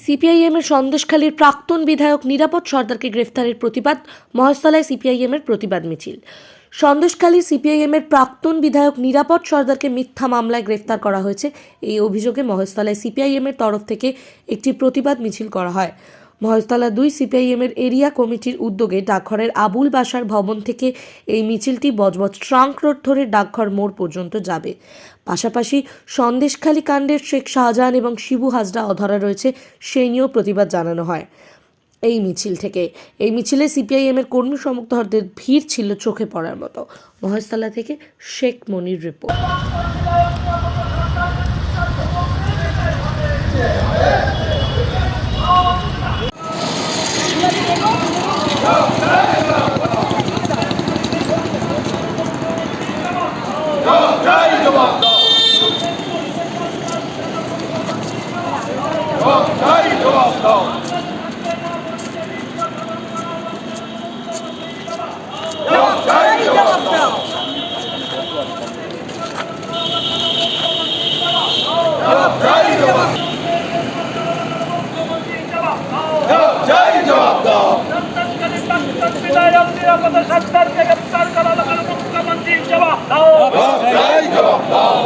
সিপিআইএমের সন্দেশখালীর প্রাক্তন বিধায়ক নিরাপদ সর্দারকে গ্রেফতারের প্রতিবাদ মহেশতলায় সিপিআইএমের প্রতিবাদ মিছিল। সন্দেশখালীর সিপিআইএমের প্রাক্তন বিধায়ক নিরাপদ সর্দারকে মিথ্যা মামলায় গ্রেফতার করা হয়েছে। এই অভিযোগে মহেশতলায় সিপিআইএমের তরফ থেকে একটি প্রতিবাদ মিছিল করা হয়। মহেশতলা 2 সিপিআইএমের এরিয়া কমিটির উদ্যোগে ডাকঘরের আবুল বাসার ভবন থেকে এই মিছিলটি বজবজ ট্রাঙ্ক রোড ধরে ডাকঘর মোড় পর্যন্ত যাবে। পাশাপাশি সন্দেশখালী কাণ্ডের শেখ শাহজাহান এবং শিবু হাজরা অধরা রয়েছে সেই নিয়েও প্রতিবাদ জানানো হয়। এই মিছিল থেকে এই মিছিলে সিপিআইএমের কর্মী সমর্থকদের ভিড় ছিল চোখে পড়ার মতো। মহেশতলা থেকে শেখ মনির রিপোর্ট।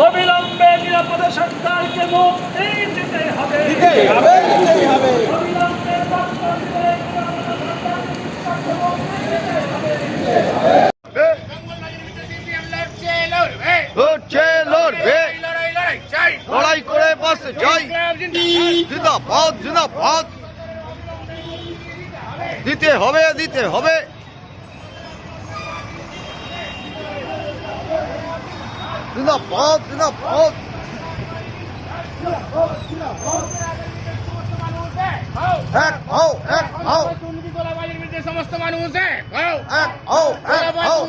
অবিলম্বে নিরাপদ সরকারকে মুক্তি দিতে হবে। লড়াই করে বসতে চাই, জিন্দাবাদ জিন্দাবাদ, দিতে হবে দিতে হবে। জিন্দাবাদ জিন্দাবাদ। এক হও এক হও, সমস্ত মানুষ এক হও এক হও।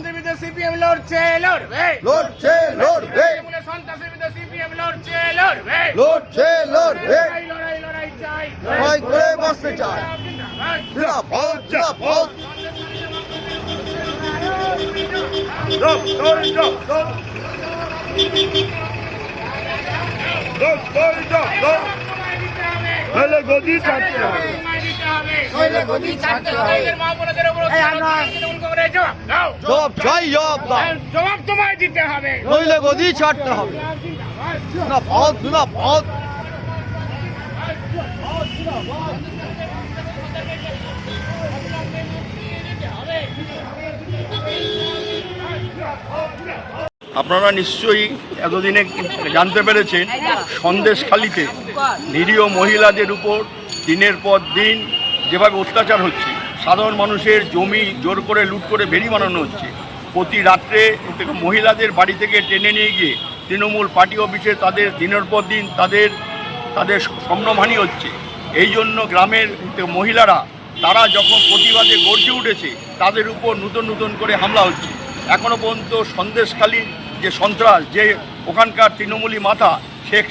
সিপিএম লড়ছে লড়বে, লড়ছে লড়বে, সন্ত্রাসের বিরুদ্ধে সিপিএম লড়ছে লড়বে, লড়ছে লড়বে। লড়াই লড়াই চাই, লড়াই করে বসতে চাই, জিন্দাবাদ জিন্দাবাদ। গদি ছাড়তে হবে, গদি ছাড়তে হবে। জবাব চাই, জবাব দাও, জবাব তোমায় দিতে হবে, নইলে গদি ছাড়তে হবে। জিন্দাবাদ জিন্দাবাদ। আপনারা নিশ্চয়ই এতদিনে জানতে পেরেছেন সন্দেশখালীতে নিরীহ মহিলাদের উপর দিনের পর দিন যেভাবে অত্যাচার হচ্ছে, সাধারণ মানুষের জমি জোর করে লুট করে বেড়ি বানানো হচ্ছে। প্রতি রাত্রে মহিলাদের বাড়ি থেকে টেনে নিয়ে গিয়ে তৃণমূল পার্টি অফিসে তাদের দিনের পর দিন তাদের সম্মানহানি হচ্ছে। এই জন্য গ্রামের মহিলারা তারা যখন প্রতিবাদে গর্জে উঠেছে, তাদের উপর নতুন নতুন করে হামলা হচ্ছে। এখনও পর্যন্ত সন্দেশখালীর যে সন্ত্রাস, যে ওখানকার তৃণমূলী মাথা শেখ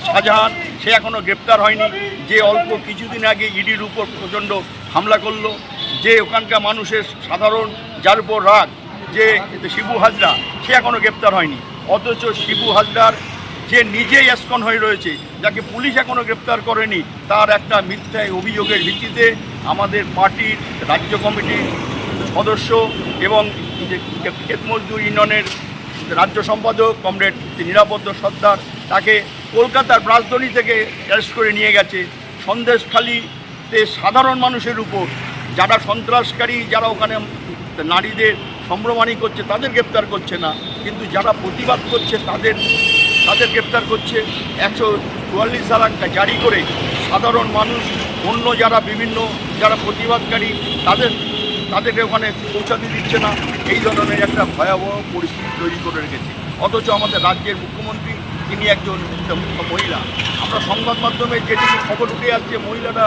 শাহজাহান, সে এখনও গ্রেপ্তার হয়নি। যে অল্প কিছুদিন আগে ইডির উপর প্রচণ্ড হামলা করলো, যে ওখানকার মানুষের সাধারণ যার উপর রাগ, যে শিবু হাজরা, সে এখনও গ্রেপ্তার হয়নি। অথচ শিবু হাজরার যে নিজেই এসকন হয়ে রয়েছে, যাকে পুলিশ এখনও গ্রেপ্তার করেনি, তার একটা মিথ্যা অভিযোগের ভিত্তিতে আমাদের পার্টির রাজ্য কমিটির সদস্য এবং ক্ষেত মজদুর ইউনিয়নের রাজ্য সম্পাদক কমরেড নিরাপদ সর্দার, তাকে কলকাতার রাজধানী থেকে অ্যারেস্ট করে নিয়ে গেছে। সন্দেশখালীতে সাধারণ মানুষের উপর যারা সন্ত্রাসকারী, যারা ওখানে নারীদের সম্ভ্রমানি করছে, তাদের গ্রেপ্তার করছে না, কিন্তু যারা প্রতিবাদ করছে তাদের গ্রেপ্তার করছে। 144 ধারা জারি করে সাধারণ মানুষ, অন্য যারা যারা প্রতিবাদকারী, তাদেরকে ওখানে পৌঁছাতে দিচ্ছে না। এই ধরনের একটা ভয়াবহ পরিস্থিতি তৈরি করে রেখেছে। অথচ আমাদের রাজ্যের মুখ্যমন্ত্রী, তিনি একজন মহিলা। আমরা সংবাদ মাধ্যমে যেটুকু খবর উঠে আসছে, মহিলারা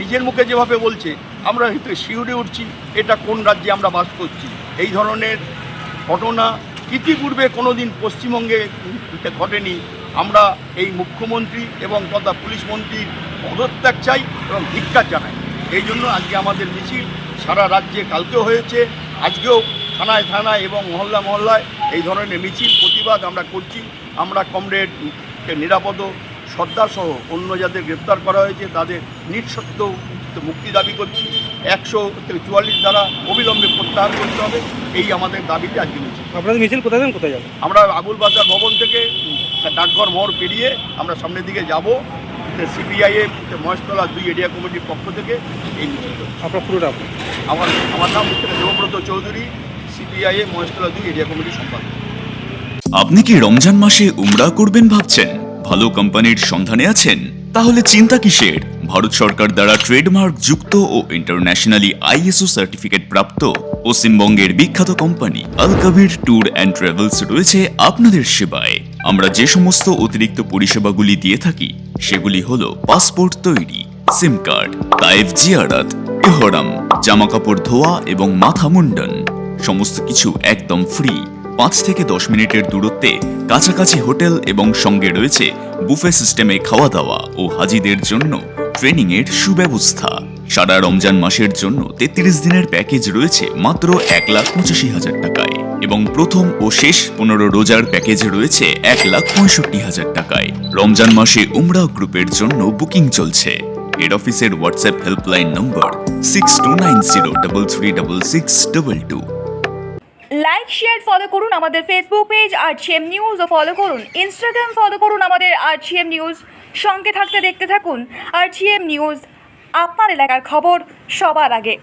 নিজের মুখে যেভাবে বলছে, আমরা শিউরে উঠছি, এটা কোন রাজ্যে আমরা বাস করছি। এই ধরনের ঘটনা ইতিপূর্বে কোনোদিন পশ্চিমবঙ্গে ঘটেনি। আমরা এই মুখ্যমন্ত্রী এবং তথা পুলিশ মন্ত্রীর পদত্যাগ চাই এবং ধিক্কার জানাই। এই জন্য আজকে আমাদের মিছিল সারা রাজ্যে কালকেও হয়েছে, আজকেও থানায় থানায় এবং মহল্লা মহল্লায় এই ধরনের মিছিল প্রতিবাদ আমরা করছি। আমরা কমরেড নিরাপদ সর্দার সহ অন্য যাদের গ্রেপ্তার করা হয়েছে তাদের নিঃশর্ত মুক্তি দাবি করছি। 144 ধারা অবিলম্বে প্রত্যাহার করতে হবে, এই আমাদের দাবিতে আজকে মিছিল। আপনাদের মিছিল কোথায় যাবেন, কোথায় যাবেন? আমরা আবুল বাজার ভবন থেকে ডাকঘর মোড় পেরিয়ে আমরা সামনের দিকে যাব। সিপিআইএম মহেশতলা 2 এরিয়া কমিটির পক্ষ থেকে এই মিছিল। আপনার পুরোটা আমার নাম দেবব্রত চৌধুরী, সিপিআইএম মহেশতলা 2 এরিয়া কমিটির সম্পাদক। আপনি কি রমজান মাসে উমরা করবেন ভাবছেন? ভালো কোম্পানির সন্ধানে আছেন? তাহলে চিন্তা কিসের? ভারত সরকার দ্বারা ট্রেডমার্ক যুক্ত ও ইন্টারন্যাশনালি আইএসও সার্টিফিকেট প্রাপ্ত পশ্চিমবঙ্গের বিখ্যাত company Al Kabir tour and travels রয়েছে আপনাদের সেবায়। আমরা যে সমস্ত অতিরিক্ত পরিষেবাগুলি দিয়ে থাকি সেগুলি হলো পাসপোর্ট তৈরি, সিম কার্ড, তাইফ জিয়ারাত, ইহরাম, জামা কাপড় ধোয়া এবং মাথা মুন্ডন, সমস্ত কিছু একদম ফ্রি। 5 থেকে 10 মিনিটের দূরত্বে কাছাকাছি হোটেল এবং সঙ্গে রয়েছে বুফে সিস্টেমে খাওয়া দাওয়া ও হাজিদের জন্য ট্রেনিং এর সুব্যবস্থা। সারা রমজান মাসের জন্য 33 দিনের প্যাকেজ রয়েছে মাত্র 1,85,000 টাকায় এবং প্রথম ও শেষ 15 রোজার প্যাকেজ রয়েছে 1,65,000 টাকায়। রমজান মাসে উমরা গ্রুপের জন্য বুকিং চলছে। হেড অফিসের WhatsApp helpline number 6290336622। Like share follow করুন আমাদের ফেসবুক পেজ আরটিএম নিউজ ও ফলো করুন ইনস্টাগ্রাম ফলো করুন আমাদের আরটিএম নিউজ। সঙ্গে থাকতে দেখতে থাকুন আরটিএম নিউজ, আপনার এলাকার খবর সবার আগে।